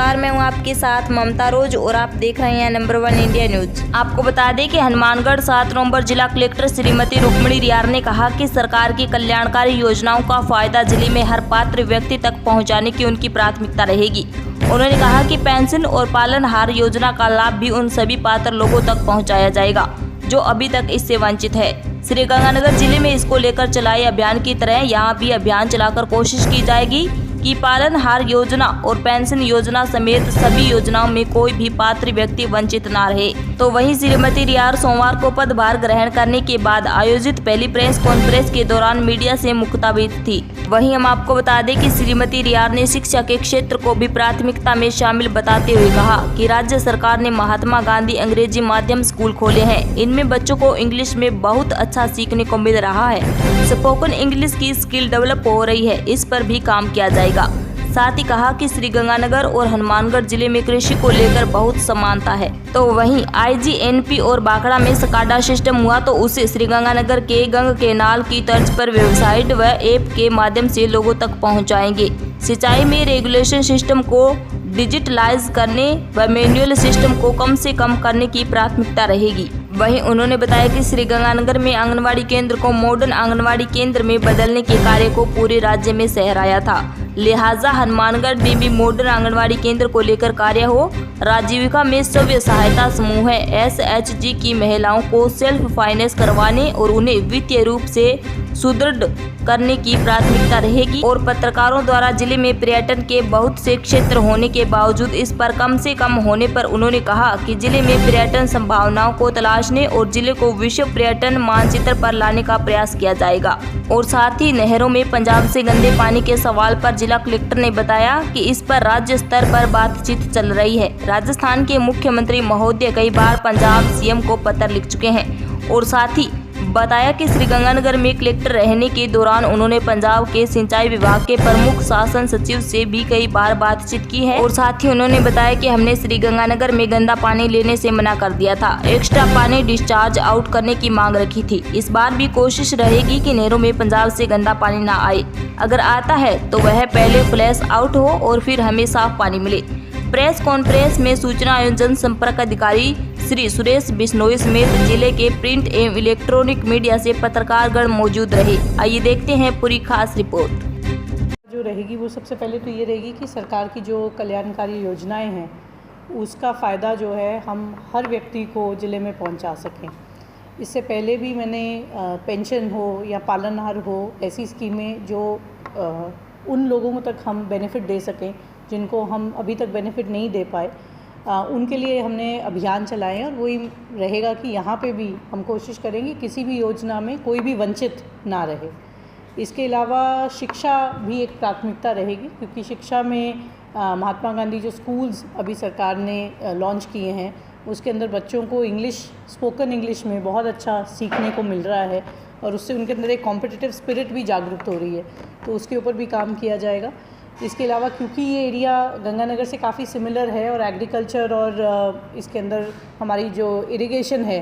नमस्कार, मैं हूं आपके साथ ममता रोज और आप देख रहे हैं नंबर 1 इंडिया न्यूज। आपको बता दें कि हनुमानगढ़ 7 नवंबर जिला कलेक्टर श्रीमती रुक्मिणी रियार ने कहा कि सरकार की कल्याणकारी योजनाओं का फायदा जिले में हर पात्र व्यक्ति तक पहुंचाने की उनकी प्राथमिकता रहेगी। उन्होंने कहा कि पेंशन और पालनहार योजना का लाभ भी उन सभी पात्र लोगों तक पहुँचाया जाएगा जो अभी तक इससे वंचित है। श्रीगंगानगर जिले में इसको लेकर चलाए अभियान की तरह यहाँ भी अभियान चलाकर कोशिश की जाएगी कि पालनहार योजना और पेंशन योजना समेत सभी योजनाओं में कोई भी पात्र व्यक्ति वंचित न रहे। तो वहीं श्रीमती रियार सोमवार को पदभार ग्रहण करने के बाद आयोजित पहली प्रेस कॉन्फ्रेंस के दौरान मीडिया से मुखातिब थी। वहीं हम आपको बता दें कि श्रीमती रियार ने शिक्षा के क्षेत्र को भी प्राथमिकता में शामिल बताते हुए कहा कि राज्य सरकार ने महात्मा गांधी अंग्रेजी माध्यम स्कूल खोले हैं। इनमें बच्चों को इंग्लिश में बहुत अच्छा सीखने को मिल रहा है। स्पोकन इंग्लिश की स्किल डेवलप हो रही है, इस पर भी काम किया जाएगा। साथ ही कहा कि श्रीगंगानगर और हनुमानगढ़ जिले में कृषि को लेकर बहुत समानता है। तो वहीं IGNP और बाखड़ा में स्काडा सिस्टम हुआ तो उसे श्रीगंगानगर के गंग केनाल की तर्ज पर वेबसाइट व ऐप के माध्यम से लोगों तक पहुंचाएंगे। सिंचाई में रेगुलेशन सिस्टम को डिजिटलाइज करने व मैनुअल सिस्टम को कम से कम करने की प्राथमिकता रहेगी। वहीं उन्होंने बताया कि श्रीगंगानगर में आंगनवाड़ी केंद्र को मॉडर्न आंगनवाड़ी केंद्र में बदलने के कार्य को पूरे राज्य में सहराया था, लिहाजा हनुमानगढ़ में भी मॉडर्न आंगनवाड़ी केंद्र को लेकर कार्य हो। राजीविका में स्वयं सहायता समूह है SHG की महिलाओं को सेल्फ फाइनेंस करवाने और उन्हें वित्तीय रूप से सुदृढ़ करने की प्राथमिकता रहेगी। और पत्रकारों द्वारा जिले में पर्यटन के बहुत से क्षेत्र होने के बावजूद इस पर कम से कम होने पर उन्होंने कहा कि जिले में पर्यटन संभावनाओं को तलाशने और जिले को विश्व पर्यटन मानचित्र पर लाने का प्रयास किया जाएगा। और साथ ही नहरों में पंजाब से गंदे पानी के सवाल पर जिला कलेक्टर ने बताया कि इस पर राज्य स्तर पर बातचीत चल रही है। राजस्थान के मुख्यमंत्री महोदय कई बार पंजाब CM को पत्र लिख चुके हैं। और साथ ही बताया कि श्रीगंगानगर में कलेक्टर रहने के दौरान उन्होंने पंजाब के सिंचाई विभाग के प्रमुख शासन सचिव से भी कई बार बातचीत की है। और साथ ही उन्होंने बताया कि हमने श्रीगंगानगर में गंदा पानी लेने से मना कर दिया था, एक्स्ट्रा पानी डिस्चार्ज आउट करने की मांग रखी थी। इस बार भी कोशिश रहेगी कि नहरों में पंजाब से गंदा पानी न आए, अगर आता है तो वह पहले फ्लैश आउट हो और फिर हमें साफ पानी मिले। प्रेस कॉन्फ्रेंस में सूचना एवं जनसंपर्क अधिकारी श्री सुरेश बिश्नोई समेत जिले के प्रिंट एवं इलेक्ट्रॉनिक मीडिया से पत्रकारगण मौजूद रहे। आइए देखते हैं पूरी खास रिपोर्ट। जो रहेगी वो सबसे पहले तो ये रहेगी कि सरकार की जो कल्याणकारी योजनाएं हैं उसका फ़ायदा जो है हम हर व्यक्ति को ज़िले में पहुंचा सकें। इससे पहले भी मैंने पेंशन हो या पालनहार हो ऐसी स्कीमें जो उन लोगों तक हम बेनिफिट दे सकें जिनको हम अभी तक बेनिफिट नहीं दे पाए, उनके लिए हमने अभियान चलाए हैं। और वही रहेगा कि यहाँ पे भी हम कोशिश करेंगे किसी भी योजना में कोई भी वंचित ना रहे। इसके अलावा शिक्षा भी एक प्राथमिकता रहेगी, क्योंकि शिक्षा में महात्मा गांधी जो स्कूल्स अभी सरकार ने लॉन्च किए हैं उसके अंदर बच्चों को इंग्लिश, स्पोकन इंग्लिश में बहुत अच्छा सीखने को मिल रहा है और उससे उनके अंदर एक कॉम्पिटिटिव स्पिरिट भी जागरूक हो रही है, तो उसके ऊपर भी काम किया जाएगा। इसके अलावा क्योंकि ये एरिया गंगानगर से काफ़ी सिमिलर है और एग्रीकल्चर और इसके अंदर हमारी जो इरिगेशन है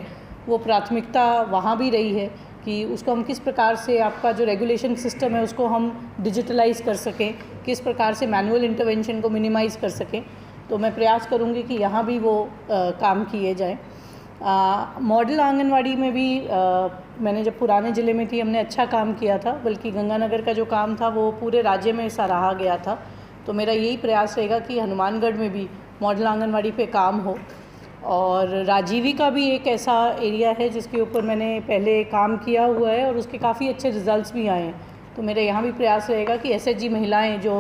वो प्राथमिकता वहाँ भी रही है कि उसको हम किस प्रकार से आपका जो रेगुलेशन सिस्टम है उसको हम डिजिटलाइज कर सकें, किस प्रकार से मैनुअल इंटरवेंशन को मिनिमाइज़ कर सकें। तो मैं प्रयास करूँगी कि यहाँ भी वो काम किए जाएँ। मॉडल आंगनवाड़ी में भी मैंने जब पुराने ज़िले में थी हमने अच्छा काम किया था, बल्कि गंगानगर का जो काम था वो पूरे राज्य में सराहा गया था। तो मेरा यही प्रयास रहेगा कि हनुमानगढ़ में भी मॉडल आंगनवाड़ी पे काम हो। और राजीविका भी एक ऐसा एरिया है जिसके ऊपर मैंने पहले काम किया हुआ है और उसके काफ़ी अच्छे रिजल्ट्स भी आए हैं। तो मेरा यहाँ भी प्रयास रहेगा कि SHG महिलाएँ जो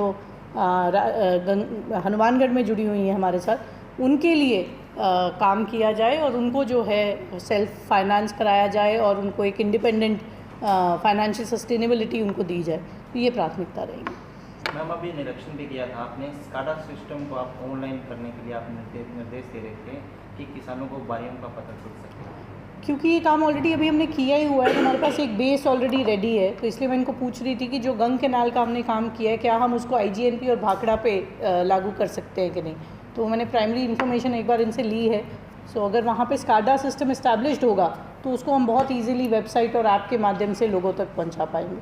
हनुमानगढ़ में जुड़ी हुई हैं हमारे साथ, उनके लिए काम किया जाए और उनको जो है सेल्फ फाइनेंस कराया जाए और उनको एक इंडिपेंडेंट फाइनेंशियल सस्टेनेबिलिटी उनको दी जाए। तो ये प्राथमिकता रहेगी। मैम, अभी निरीक्षण भी किया था आपने, स्काडा सिस्टम को आप ऑनलाइन करने के लिए आप निर्देश दे रहे थे कि किसानों को बारियों का पता चल सके। क्योंकि ये काम ऑलरेडी अभी हमने किया ही हुआ है, हमारे पास एक बेस ऑलरेडी रेडी है, तो इसलिए मैं इनको पूछ रही थी कि जो गंग केनाल का हमने काम किया है क्या हम उसको IGNP और भाखड़ा पे लागू कर सकते हैं कि नहीं। तो मैंने प्राइमरी इन्फॉर्मेशन एक बार इनसे ली है। सो अगर वहाँ पे स्काडा सिस्टम इस्टेब्लिश्ड होगा तो उसको हम बहुत इजीली वेबसाइट और ऐप के माध्यम से लोगों तक पहुँचा पाएंगे।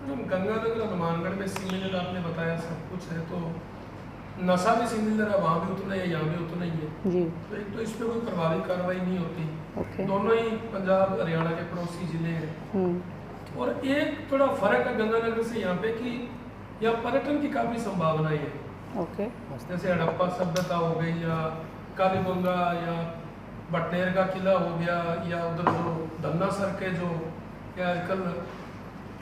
गंगानगर हनुमानगढ़ में सिमिलर आपने बताया सब कुछ है, तो नशा भी सिमिलर है, वहाँ भी उतना ही है, यहाँ भी उतना ही है। जी। तो एक तो इस पर कोई प्रभावी कार्रवाई नहीं होती। ओके। दोनों ही पंजाब हरियाणा के पड़ोसी जिले हैं। और एक थोड़ा फर्क है गंगानगर से यहाँ पे कि यहाँ पर्यटन की काफ़ी संभावनाएं हैं। ओके। जैसे हड़प्पा सभ्यता हो गई, या कालीबंगा, या बटनेर का किला हो गया, या उधर जो धन्ना सर के जो क्या आजकल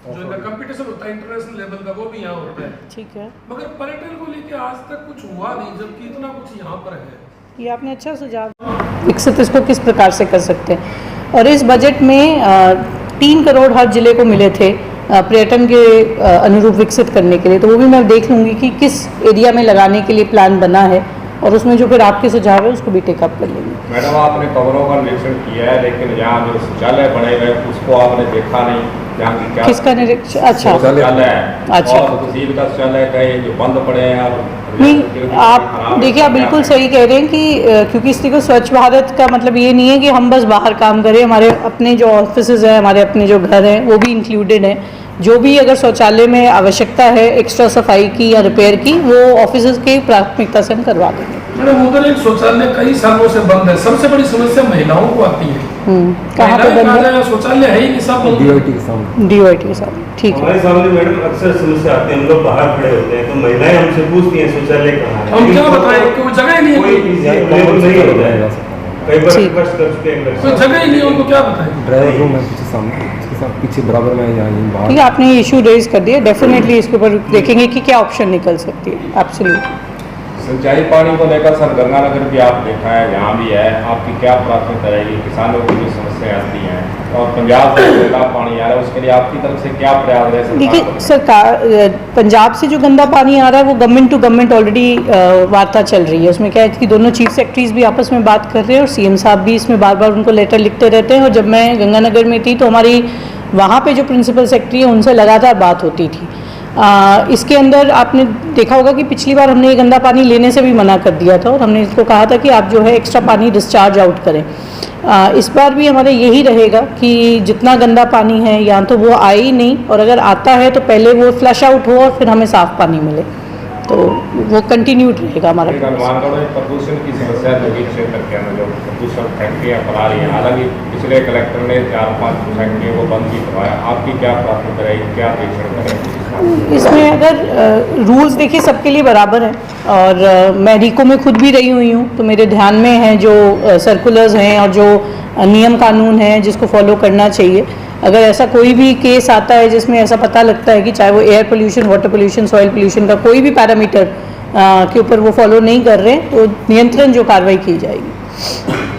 जो इनका कंपटीशन होता है इंटरनेशनल लेवल का, वो भी यहाँ होता है। ठीक है। मगर पर्यटन को लेके आज तक कुछ हुआ नहीं, जबकि इतना कुछ यहाँ पर है। ये आपने अच्छा सुझाव। विकसित इसको किस प्रकार से कर सकते हैं, और इस बजट में 3 करोड़ हर जिले को मिले थे पर्यटन के अनुरूप विकसित करने के लिए, तो वो भी मैं देख लूँगी कि किस एरिया में लगाने के लिए प्लान बना है, और उसमें जो फिर आपके सुझाव है उसको भी टेकअप कर लेंगे। मैडम, आपने कमरों का निरीक्षण किया है, लेकिन यहाँ जो शौचालय बने हुए उसको आपने देखा नहीं। यहाँ की क्या किसका निरीक्षण? अच्छा, शौचालय है, अच्छा। और तहसील का शौचालय कहीं जो बंद पड़े हैं। और नहीं, आप देखिए, आप बिल्कुल सही कह रहे हैं कि क्योंकि इस देखो स्वच्छ भारत का मतलब ये नहीं है कि हम बस बाहर काम करें, हमारे अपने जो ऑफिसेज हैं, हमारे अपने जो घर हैं, वो भी इंक्लूडेड हैं। जो भी अगर शौचालय में आवश्यकता है एक्स्ट्रा सफाई की या रिपेयर की, वो ऑफिसेज की प्राथमिकता से हम करवा देंगे। मैडम, उधर एक शौचालय कई सालों से बंद है। सबसे बड़ी समस्या महिलाओं को आती है। कहाँ पे बंद है? शौचालय है ही नहीं, सब DOIT के सामने। DOIT के सामने, ठीक है। हमारे सामने मैडम अक्सर समस्या आती है, हम लोग बाहर खड़े होते हैं तो महिलाएं हमसे पूछती हैं शौचालय कहाँ है। हम क्या बताएं कि वो जगह ही नहीं है, नहीं होता है। कई बार रिक्वेस्ट कर चुके हैं, कोई जगह ही नहीं है, उनको क्या बताएं। ड्राइवर रूम है पीछे सामने, इसके साथ पीछे बराबर में यहाँ यहीं बाहर। ठीक है, आपने ये इशू रेज कर दिया, डेफिनेटली इसके ऊपर देखेंगे कि क्या ऑप्शन निकल सकती है। एब्सोल्युटली। सिंचाई पानी को लेकर सर गंगानगर भी आप देखा है, यहाँ भी है, आपकी क्या प्राथमिकता रहेगी? किसानों की जो समस्याएं आती हैं और पंजाब से गंदा पानी आ रहा है, उसके लिए आपकी तरफ से क्या प्रयास है? देखिए सरकार, पंजाब से जो गंदा पानी आ रहा है वो गवर्नमेंट टू गवर्नमेंट ऑलरेडी वार्ता चल रही है। उसमें क्या है कि दोनों चीफ सेक्रेटरीज भी आपस में बात कर रहे हैं, और CM साहब भी इसमें बार बार उनको लेटर लिखते रहते हैं। और जब मैं गंगानगर में थी तो हमारी वहाँ पे जो प्रिंसिपल सेक्रेटरी है उनसे लगातार बात होती थी। इसके अंदर आपने देखा होगा कि पिछली बार हमने ये गंदा पानी लेने से भी मना कर दिया था, और हमने इसको कहा था कि आप जो है एक्स्ट्रा पानी डिस्चार्ज आउट करें। इस बार भी हमारा यही रहेगा कि जितना गंदा पानी है या तो वो आए ही नहीं, और अगर आता है तो पहले वो फ्लश आउट हो और फिर हमें साफ़ पानी मिले, तो वो कंटिन्यूड रहेगा हमारा। हनुमानगढ़ में प्रदूषण की समस्या जोगी क्षेत्र के अंदर जो प्रदूषण फैक्ट्रियाँ फैला रही हैं, हालांकि पिछले कलेक्टर ने 4-5 फैक्ट्रियों को बंद भी करवाया, आपकी क्या प्राथमिकता रहेगी, क्या प्रेक्षण करेंगे इसमें? अगर रूल्स देखिए सबके लिए बराबर हैं, और मैं रीको में खुद भी रही हुई हूँ, तो मेरे ध्यान में है जो सर्कुलर्स हैं और जो नियम कानून हैं जिसको फॉलो करना चाहिए। अगर ऐसा कोई भी केस आता है जिसमें ऐसा पता लगता है कि चाहे वो air pollution, water pollution, soil pollution का कोई भी पैरामीटर के ऊपर वो फॉलो नहीं कर रहे हैं, तो नियंत्रण जो कार्रवाई की जाएगी।